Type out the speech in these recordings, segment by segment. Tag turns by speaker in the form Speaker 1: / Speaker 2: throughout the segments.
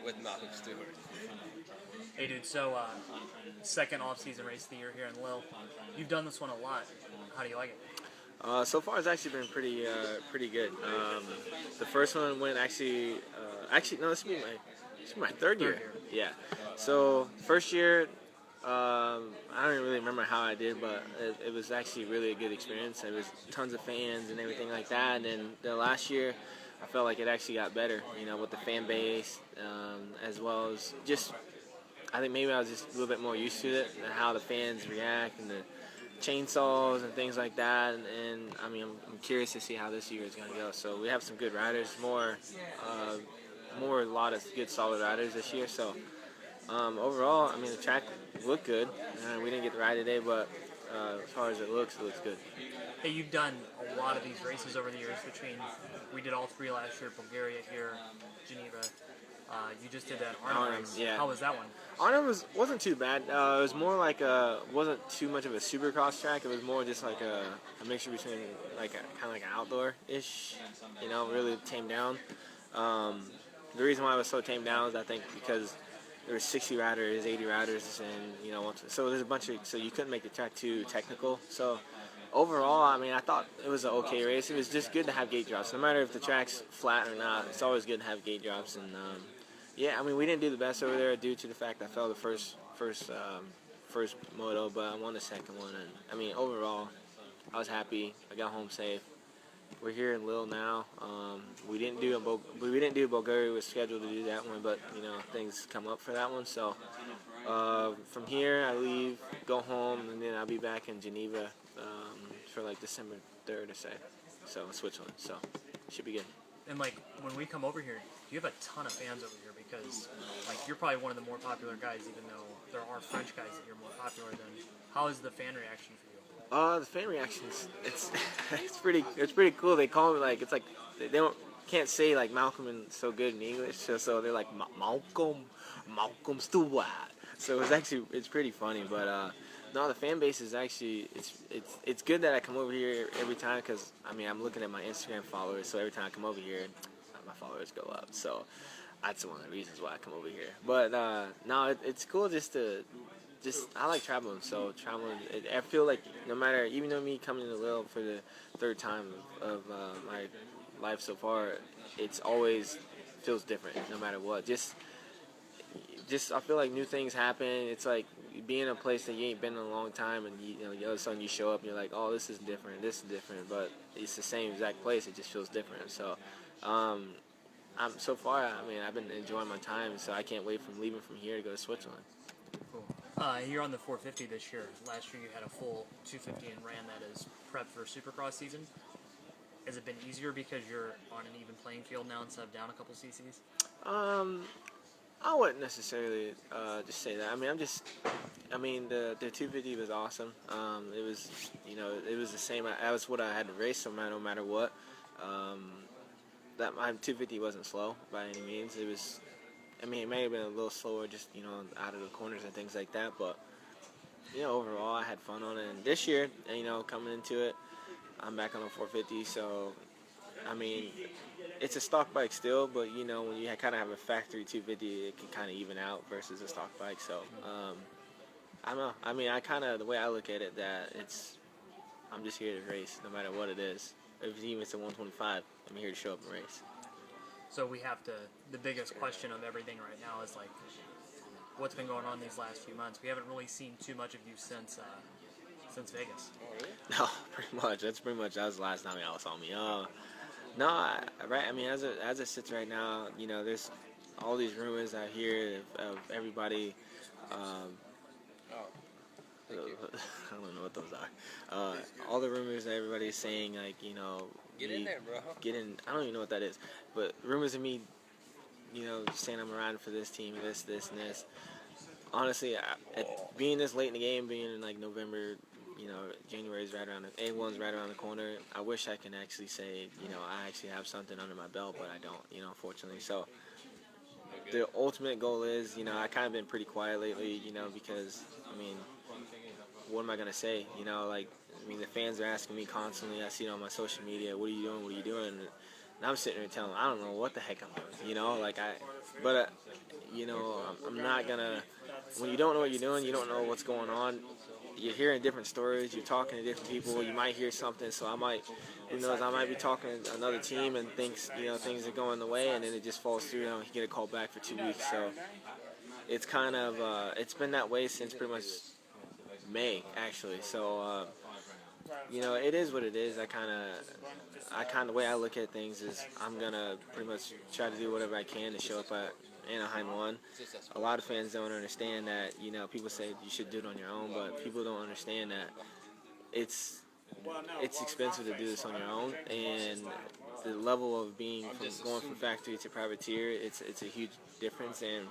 Speaker 1: with Malcolm Stewart.
Speaker 2: Hey, dude. So, second off-season race of the year here in Lille. You've done this one a lot. How do you like it?
Speaker 3: So far, it's actually been pretty good. The first one went no, this will be my third year. Yeah. So first year, I don't really remember how I did, but it was actually really a good experience. There was tons of fans and everything like that. And then the last year, I felt like it actually got better. With the fan base, as well as just, I think maybe I was just a little bit more used to it and how the fans react and the chainsaws and things like that, and I mean, I'm curious to see how this year is going to go. So we have some good riders, a lot of good solid riders this year. So overall, I mean, the track looked good. We didn't get to ride today, but as far as it looks good.
Speaker 2: Hey, you've done a lot of these races over the years. We did all three last year: Bulgaria, here, Geneva. You just did that Arnhem race.
Speaker 3: Yeah.
Speaker 2: How was that one?
Speaker 3: Arnhem wasn't too bad. It was more like wasn't too much of a supercross track. It was more just like a mixture between kind of like an outdoor-ish, really tamed down. The reason why it was so tamed down is I think because there were 60 riders, 80 riders, and so there's a bunch of, so you couldn't make the track too technical. So overall, I mean, I thought it was an okay race. It was just good to have gate drops. No matter if the track's flat or not, it's always good to have gate drops. And yeah, I mean, we didn't do the best over there due to the fact I fell the first moto, but I won the second one. And I mean, overall, I was happy. I got home safe. We're here in Lille now. We didn't do Bulgaria. We were scheduled to do that one, but things come up for that one. So from here, I leave, go home, and then I'll be back in Geneva for like December 3rd or so in Switzerland. So should be good.
Speaker 2: And when we come over here, you have a ton of fans over here because you're probably one of the more popular guys, even though there are French guys that you're more popular than. How is the fan reaction for you?
Speaker 3: The fan reactions, it's pretty cool. They call me they can't say Malcolm and so good in English, so they're like Malcolm Stewart. So it's pretty funny, but no, the fan base is actually it's good that I come over here every time because I mean I'm looking at my Instagram followers, so every time I come over here, my followers go up. So that's one of the reasons why I come over here. But no, it's cool I like traveling. So traveling, I feel like no matter, even though me coming to Lille for the third time of my life so far, it's always feels different no matter what. Just I feel like new things happen. It's like being in a place that you ain't been in a long time, and all of a sudden you show up and you're like, oh, this is different, but it's the same exact place. It just feels different. So so far, I mean, I've been enjoying my time, so I can't wait from leaving from here to go to Switzerland.
Speaker 2: Cool. You're on the 450 this year. Last year you had a full 250 and ran that as prep for Supercross season. Has it been easier because you're on an even playing field now instead of down a couple CCs?
Speaker 3: I wouldn't necessarily just say that. I mean, the 250 was awesome. It was the same. That was what I had to race no matter what. That my 250 wasn't slow by any means. It was. I mean, it may have been a little slower, just out of the corners and things like that. But overall, I had fun on it. And this year, coming into it, I'm back on a 450. So, I mean, it's a stock bike still, but when you kind of have a factory 250, it can kind of even out versus a stock bike. So, I don't know. I mean, the way I look at it, I'm just here to race, no matter what it is. If even it's a 125, I'm here to show up and race.
Speaker 2: So the biggest question of everything right now is what's been going on these last few months? We haven't really seen too much of you since Vegas.
Speaker 3: No, pretty much. That was the last time y'all saw me. No, right. I mean, as it sits right now, there's all these rumors out here of everybody. I don't know what those are. All the rumors that everybody's saying,
Speaker 1: Get in there, bro.
Speaker 3: I don't even know what that is, but rumors of me, saying I'm around for this team, this, and this. Honestly, being this late in the game, being in November, January's right around A1's right around the corner. I wish I can actually say, I actually have something under my belt, but I don't, unfortunately. So the ultimate goal is, I kind of been pretty quiet lately, because I mean, what am I gonna say? The fans are asking me constantly. I see it on my social media. What are you doing? What are you doing? And I'm sitting there telling them, I don't know what the heck I'm doing, you know, like but you know, I'm not gonna, when you don't know what you're doing, you don't know what's going on, you're hearing different stories, you're talking to different people, you might hear something, so I might, who knows, I might be talking to another team and things are going the way, and then it just falls through, and you get a call back for 2 weeks, so it's kind of, it's been that way since pretty much May, actually, so, you know, it is what it is. The way I look at things is I'm going to pretty much try to do whatever I can to show up at Anaheim 1. A lot of fans don't understand that, you know, people say you should do it on your own, but people don't understand that it's expensive to do this on your own, and the level of being going from factory to privateer, it's a huge difference. And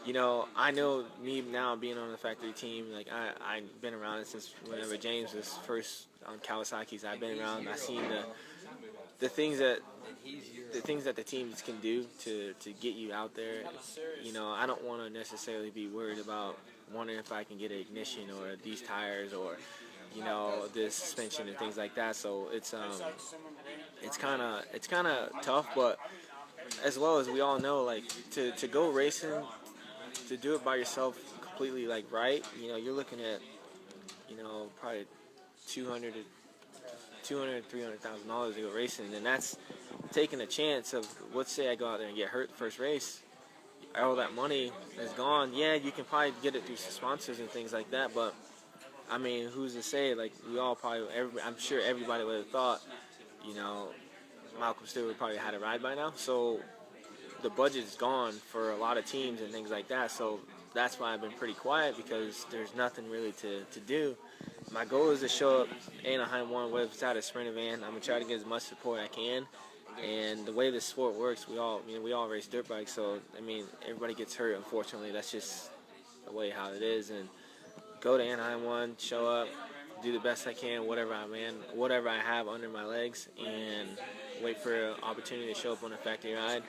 Speaker 3: you know, I know me now being on the factory team, like I've been around it since whenever James was first on Kawasaki's. I've been around. I've seen the things that the teams can do to get you out there. You know, I don't want to necessarily be worried about wondering if I can get an ignition or these tires or, you know, this suspension and things like that. So it's kind of tough, but as well as we all know, like to go racing, to do it by yourself completely, like, right, you know, you're looking at, you know, probably $300,000 to go racing, and that's taking a chance of, let's say I go out there and get hurt first race, all that money is gone. Yeah, you can probably get it through sponsors and things like that, but I mean, who's to say, like, we all probably, I'm sure everybody would have thought, you know, Malcolm Stewart probably had a ride by now, so the budget's gone for a lot of teams and things like that, so that's why I've been pretty quiet, because there's nothing really to do. My goal is to show up Anaheim 1 without a Sprinter van. I'm going to try to get as much support I can, and the way this sport works, we all race dirt bikes, so, I mean, everybody gets hurt, unfortunately. That's just the way how it is, and go to Anaheim 1, show up, do the best I can, whatever I have under my legs, and wait for an opportunity to show up on a factory ride.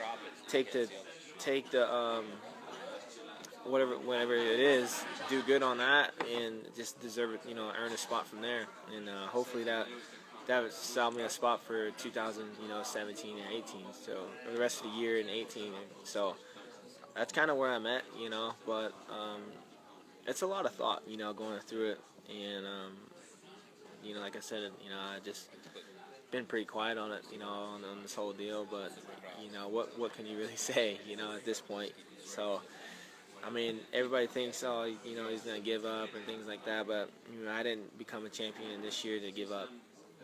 Speaker 3: Take the whatever it is, do good on that, and just deserve it, you know, earn a spot from there. And hopefully that would sell me a spot for 2017 and 18. So for the rest of the year in 18. So that's kind of where I'm at, you know. But it's a lot of thought, you know, going through it, and you know, like I said, you know, I just been pretty quiet on it, you know, on this whole deal, but, you know, what can you really say, you know, at this point? So, I mean, everybody thinks, oh, you know, he's going to give up and things like that, but, you know, I didn't become a champion this year to give up,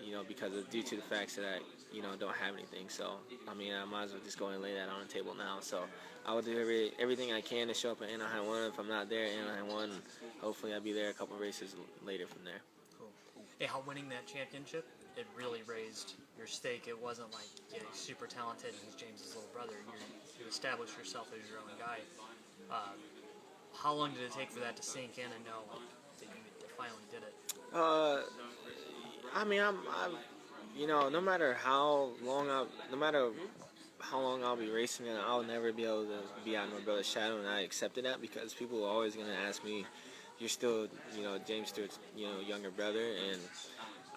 Speaker 3: you know, due to the facts that I, you know, don't have anything. So, I mean, I might as well just go and lay that on the table now. So, I will do everything I can to show up at Anaheim 1. If I'm not there at Anaheim 1, hopefully I'll be there a couple races later from there.
Speaker 2: Cool. Hey, how winning that championship, it really raised your stake. It wasn't like, yeah, he's super talented and he's James's little brother. You established yourself as your own guy. How long did it take for that to sink in and know that you finally did it?
Speaker 3: I mean, I'm you know, no matter how long I'll be racing, and I'll never be able to be out in my brother's shadow, and I accepted that, because people are always going to ask me, you're still, you know, James Stewart's, you know, younger brother, and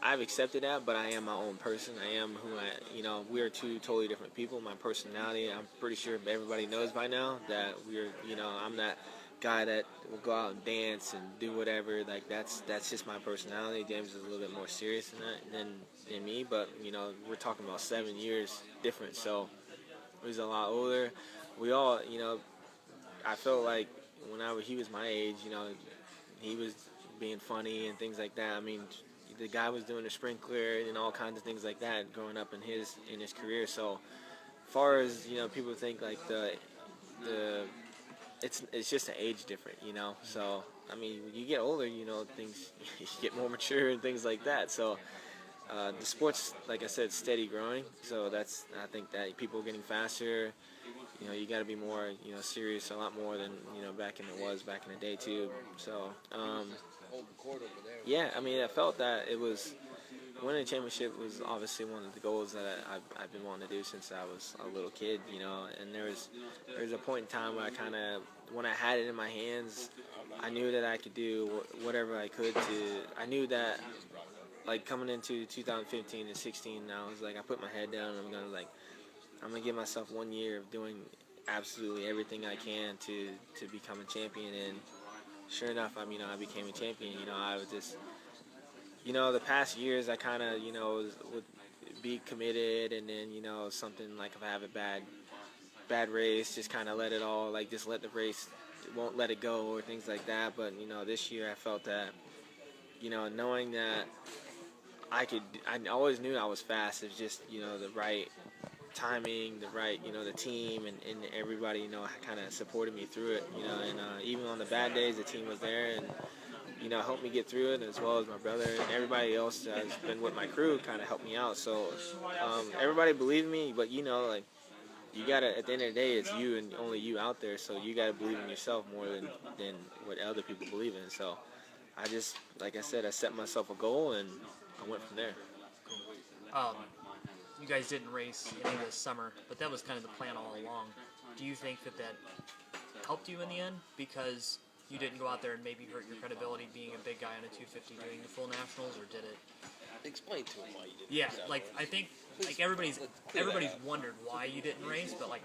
Speaker 3: I've accepted that, but I am my own person. I am who you know, we are two totally different people. My personality, I'm pretty sure everybody knows by now that you know, I'm that guy that will go out and dance and do whatever. Like, that's just my personality. James is a little bit more serious than me, but, you know, we're talking about 7 years different, so he's a lot older. We all, you know, I felt like he was my age, you know, he was being funny and things like that. I mean, the guy was doing a sprinkler and all kinds of things like that growing up in his career. So, as far as, you know, people think like it's just an age difference, you know. So, I mean, when you get older, you know, things you get more mature and things like that. So, the sport's, like I said, steady growing. So I think that people are getting faster. You know, you got to be more, you know, serious, a lot more than, you know, back in the day too. So, yeah, I mean, I felt that winning a championship was obviously one of the goals that I've been wanting to do since I was a little kid, you know. And there was a point in time where when I had it in my hands, I knew that I could do whatever I could I knew that like coming into 2015 and 16, I was like, I put my head down and I'm gonna give myself 1 year of doing absolutely everything I can to become a champion. And sure enough, I became a champion. I was just, the past years I kind of, would be committed, and then, something like if I have a bad race, just kind of let it all, like just let the race, won't let it go or things like that. But, this year I felt that, knowing that I always knew I was fast. It's just, the right timing, the right, the team and everybody, kind of supported me through it, and even on the bad days, the team was there and, helped me get through it, as well as my brother and everybody else that's been with my crew kind of helped me out. So everybody believed me, but, like, you gotta, at the end of the day, it's you and only you out there, so you gotta believe in yourself more than what other people believe in. So I just, like I said, I set myself a goal and I went from there.
Speaker 2: You guys didn't race any this summer, but that was kind of the plan all along. Do you think that helped you in the end because you didn't go out there and maybe hurt your credibility being a big guy on a 250 doing the full nationals, or did it?
Speaker 1: Explain to him why you didn't.
Speaker 2: Yeah, like I think like everybody's wondered why you didn't race, but like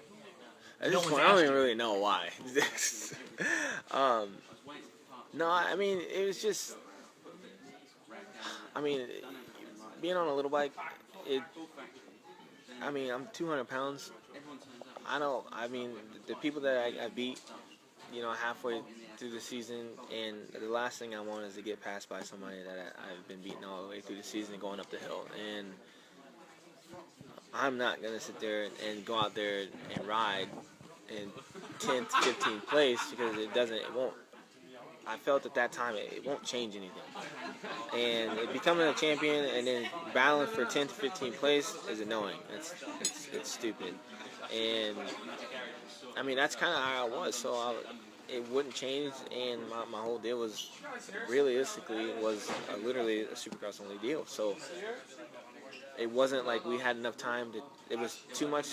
Speaker 3: at this point, I don't even really know why. No, I mean, it was just, being on a little bike, I'm 200 pounds. The people that I beat, halfway through the season, and the last thing I want is to get passed by somebody that I've been beating all the way through the season going up the hill. And I'm not going to sit there and go out there and ride in 10th, 15th place, because it won't. I felt at that time it won't change anything. And becoming a champion and then battling for 10th to 15th place is annoying. It's stupid. And that's kind of how I was. So it wouldn't change. And my whole deal was realistically literally a Supercross only deal. So it wasn't like we had enough time it was too much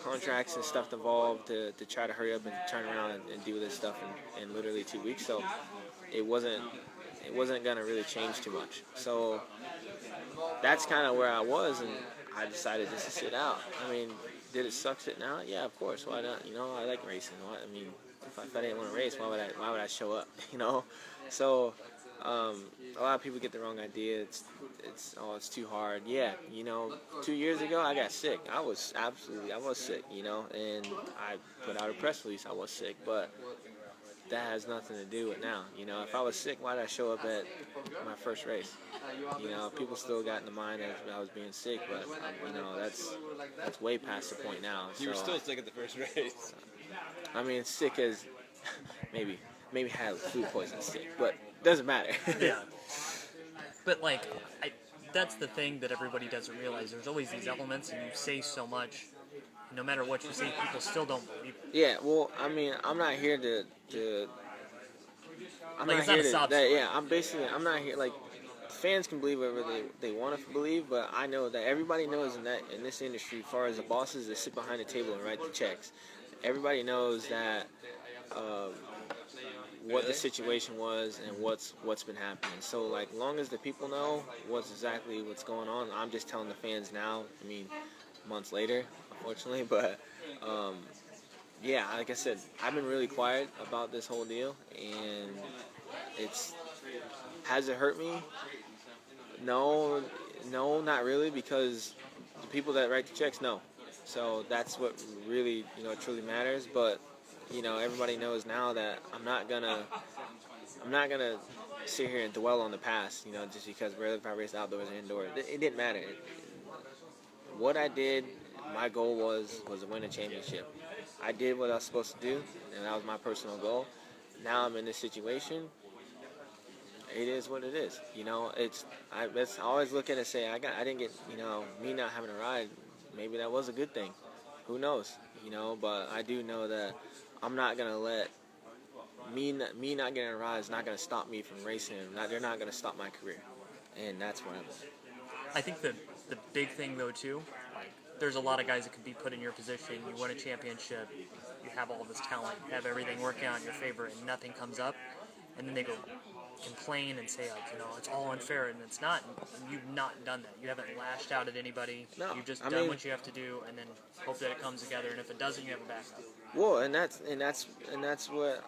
Speaker 3: contracts and stuff involved to try to hurry up and turn around and do this stuff in literally 2 weeks. So it wasn't gonna really change too much. So that's kind of where I was, and I decided just to sit out. Did it suck sitting out? Yeah, of course. Why not? I like racing. If I didn't want to race, why would I show up? So a lot of people get the wrong idea. It's too hard. Yeah, 2 years ago I got sick. I was sick, and I put out a press release. I was sick, but that has nothing to do with now. If I was sick, why did I show up at my first race? People still got in the mind that I was being sick, but that's way past the point now.
Speaker 1: You were still sick at the first race.
Speaker 3: Sick as maybe had food poisoning sick, but doesn't matter.
Speaker 2: Yeah. But that's the thing that everybody doesn't realize. There's always these elements, and you say so much. No matter what you say, people still don't believe it.
Speaker 3: Yeah, well, I'm not here to I'm
Speaker 2: like,
Speaker 3: not
Speaker 2: it's
Speaker 3: here
Speaker 2: not a sob story.
Speaker 3: yeah, I'm not here, like, fans can believe whatever they want to believe, but I know that everybody knows in this industry, as far as the bosses that sit behind the table and write the checks, everybody knows that what the situation was and what's been happening. So, like, long as the people know what's going on, I'm just telling the fans now. Months later, unfortunately, but yeah, like I said, I've been really quiet about this whole deal, and has it hurt me? No, not really, because the people that write the checks know. So that's what really, truly matters. But everybody knows now that I'm not gonna sit here and dwell on the past. Just because whether if I raced outdoors or indoors, it didn't matter. What I did, my goal was to win a championship. I did what I was supposed to do, and that was my personal goal. Now I'm in this situation. It is what it is. I always look at it and say, I didn't get, me not having a ride, maybe that was a good thing. Who knows? But I do know that I'm not gonna let me not getting a ride is not gonna stop me from racing. They're not gonna stop my career, and that's where I'm at.
Speaker 2: I think the big thing though too, there's a lot of guys that could be put in your position. You win a championship, you have all this talent, you have everything working out in your favor, and nothing comes up. and then they go complain and say, like, it's all unfair, and it's not. And you've not done that. You haven't lashed out at anybody.
Speaker 3: No,
Speaker 2: You've just done what you have to do, and then hope that it comes together. And if it doesn't, you have a backup.
Speaker 3: Well, and that's what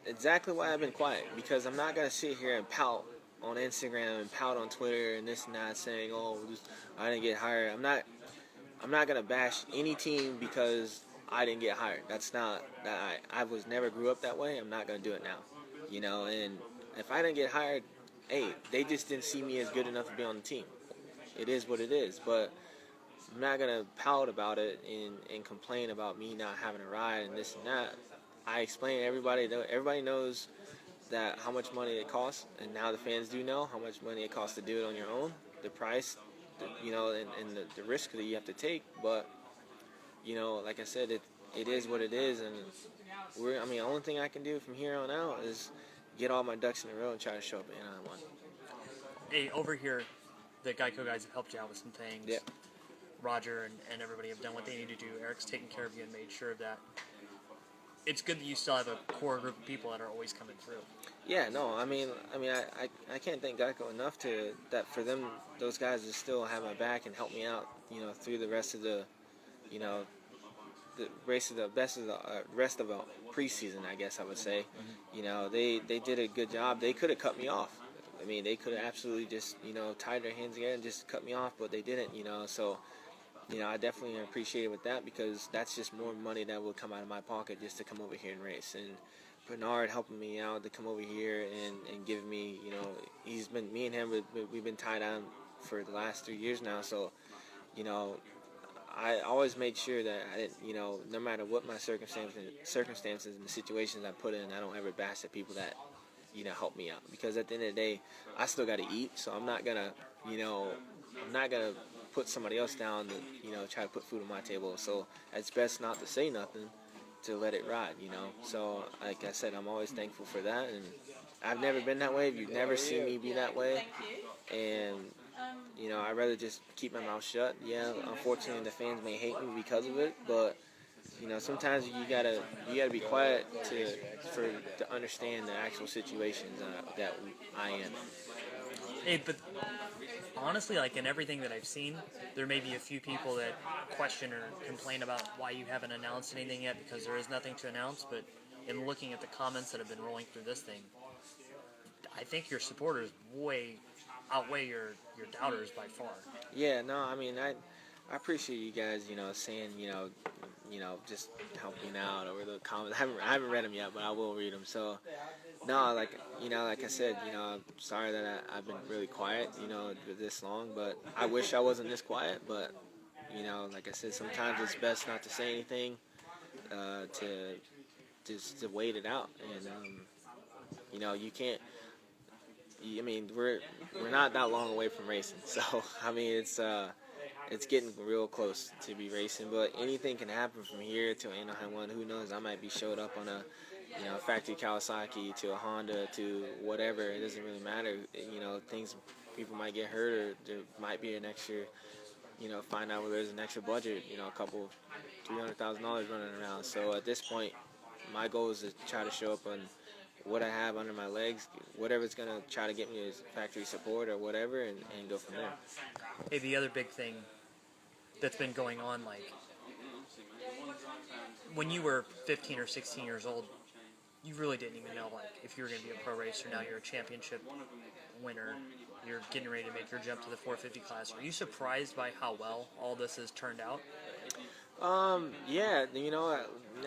Speaker 3: exactly why I've been quiet, because I'm not gonna sit here and pout on Instagram and pout on Twitter and this and that, saying, "Oh, I didn't get hired." I'm not gonna bash any team because I didn't get hired. That's not that I was never grew up that way. I'm not gonna do it now, And if I didn't get hired, hey, they just didn't see me as good enough to be on the team. It is what it is. But I'm not gonna pout about it and complain about me not having a ride and this and that. I explain to everybody. Everybody knows that how much money it costs, and now the fans do know how much money it costs to do it on your own. The price, and the risk that you have to take. But like I said, it is what it is, and the only thing I can do from here on out is get all my ducks in a row and try to show up at Anaheim 1.
Speaker 2: Hey, over here, the Geico guys have helped you out with some things.
Speaker 3: Yep.
Speaker 2: Roger and everybody have done what they need to do. Eric's taken care of you and made sure of that. It's good that you still have a core group of people that are always coming through.
Speaker 3: Yeah, no, I can't thank Geico enough for them, those guys to still have my back and help me out, through the rest of the rest of the preseason, I guess I would say. Mm-hmm. They did a good job. They could have cut me off. They could have absolutely just, tied their hands together and just cut me off, but they didn't, So, I definitely appreciate it with that, because that's just more money that will come out of my pocket just to come over here and race. And Bernard helping me out to come over here and give me, me and him, we've been tied down for the last 3 years now. So, I always made sure that I didn't, no matter what my circumstances and the situations I put in, I don't ever bash at people that, help me out. Because at the end of the day, I still got to eat. So I'm not gonna, put somebody else down to, try to put food on my table. So it's best not to say nothing, to let it ride, So like I said, I'm always thankful for that, and I've never been that way. You've never seen me be that way, and I'd rather just keep my mouth shut. Yeah, unfortunately, the fans may hate me because of it, but sometimes you gotta be quiet to understand the actual situations that I am.
Speaker 2: Hey, but honestly, like in everything that I've seen, there may be a few people that question or complain about why you haven't announced anything yet, because there is nothing to announce. But in looking at the comments that have been rolling through this thing, I think your supporters outweigh your doubters by far. Yeah, no,
Speaker 3: I appreciate you guys, saying, just helping out over the comments. I haven't read them yet, but I will read them. So, no, like I said, I'm sorry that I've been really quiet, this long, but I wish I wasn't this quiet. But, like I said, sometimes it's best not to say anything, to wait it out. And, you can't. We're not that long away from racing, so it's getting real close to be racing. But anything can happen from here to Anaheim 1. Who knows? I might be showed up on a factory Kawasaki to a Honda to whatever. It doesn't really matter. People might get hurt, or there might be an extra. Find out where there's an extra budget. A couple $300,000 running around. So at this point, my goal is to try to show up on what I have under my legs, whatever's going to try to get me is factory support or whatever, and go from there.
Speaker 2: Hey, the other big thing that's been going on, like, when you were 15 or 16 years old, you really didn't even know, like, if you were going to be a pro racer. Now you're a championship winner. You're getting ready to make your jump to the 450 class. Are you surprised by how well all this has turned out?
Speaker 3: Yeah, when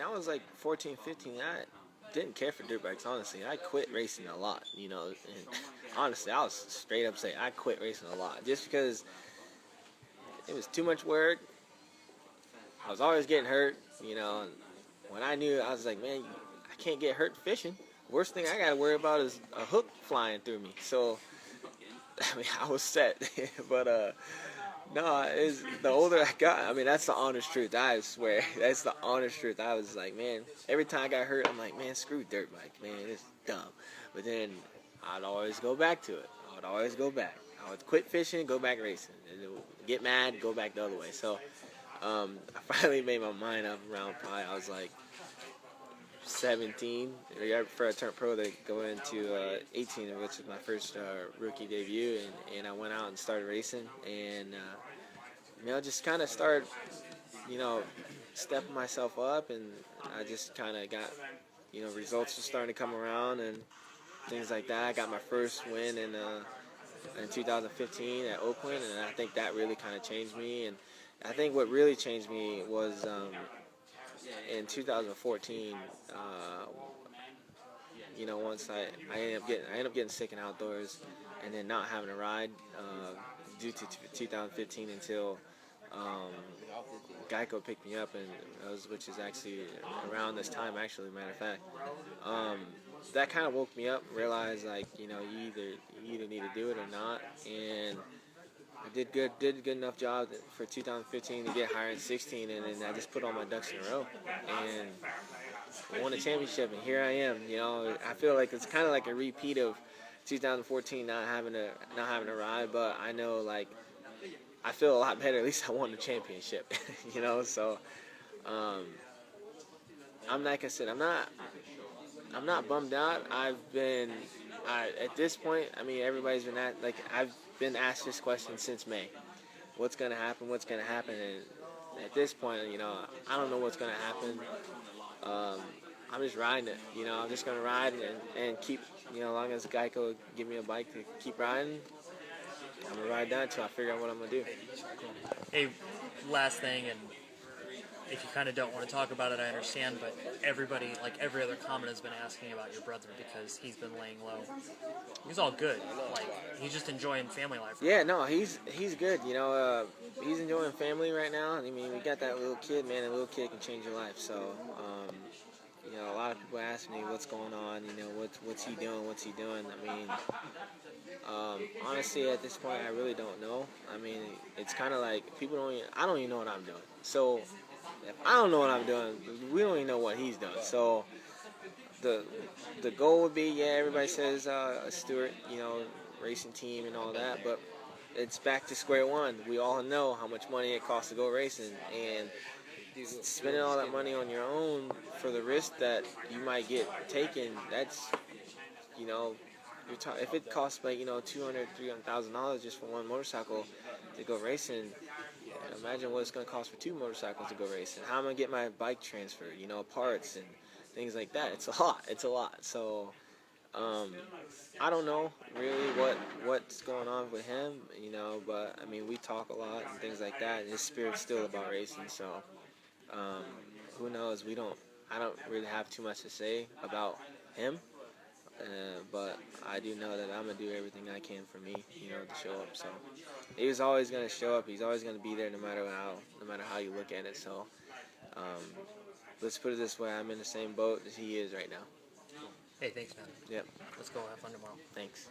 Speaker 3: I was like 14, 15, I didn't care for dirt bikes, honestly. I quit racing a lot, and honestly, I was straight up saying I quit racing a lot just because it was too much work. I was always getting hurt, and when I knew, I was like, man, I can't get hurt fishing. Worst thing I got to worry about is a hook flying through me. So, I was set. But, no, the older I got, that's the honest truth. I swear, that's the honest truth. I was like, man, every time I got hurt, I'm like, man, screw dirt bike, man, it's dumb. But then I'd always go back to it. I would quit fishing, go back racing. Get mad, go back the other way. So I finally made my mind up around probably, I was like 17. Right before I turned pro, they go into 18, which was my first rookie debut, and I went out and started racing, and just kind of started, stepping myself up, and I just kind of got, results were starting to come around and things like that. I got my first win in 2015 at Oakland, and I think that really kind of changed me. And I think what really changed me was in 2014. Once I ended up getting sick in outdoors, and then not having a ride due to 2015 until Geico picked me up, and which is actually around this time, actually, matter of fact. That kind of woke me up, realized you either need to do it or not, and I did a good enough job for 2015 to get hired in 16, and then I just put all my ducks in a row, and I won a championship, and here I am. I feel like it's kind of like a repeat of 2014, not having a ride, but I know I feel a lot better. At least I won the championship, So I'm like I said, I'm not bummed out. At this point, everybody's been I've been asked this question since May. What's gonna happen? What's gonna happen? And at this point, I don't know what's gonna happen. I'm just riding it. I'm just gonna ride and keep. As long as Geico give me a bike to keep riding, I'm gonna ride that until I figure out what I'm gonna do.
Speaker 2: Hey, last thing, and if you kind of don't want to talk about it, I understand, but everybody, like every other comment, has been asking about your brother because he's been laying low. He's all good. He's just enjoying family life.
Speaker 3: Yeah, no, he's good. He's enjoying family right now. We got that little kid, man. A little kid can change your life. So, a lot of people ask me what's going on. What's he doing? What's he doing? Honestly, at this point, I really don't know. It's kind of like I don't even know what I'm doing. So if I don't know what I'm doing, we don't even know what he's doing. So the goal would be, everybody says a Stewart, racing team and all that, but it's back to square one. We all know how much money it costs to go racing, and spending all that money on your own for the risk that you might get taken, that's, if it costs $200,000-$300,000 just for one motorcycle to go racing, imagine what it's going to cost for two motorcycles to go racing. How am I going to get my bike transferred, parts and things like that? It's a lot. So I don't know really what's going on with him, but we talk a lot and things like that, and his spirit's still about racing. So who knows? I don't really have too much to say about him. But I do know that I'm going to do everything I can for me, to show up. So he was always going to show up. He's always going to be there no matter how you look at it. So let's put it this way. I'm in the same boat as he is right now.
Speaker 2: Hey, thanks, man.
Speaker 3: Yep.
Speaker 2: Let's go have fun tomorrow.
Speaker 3: Thanks.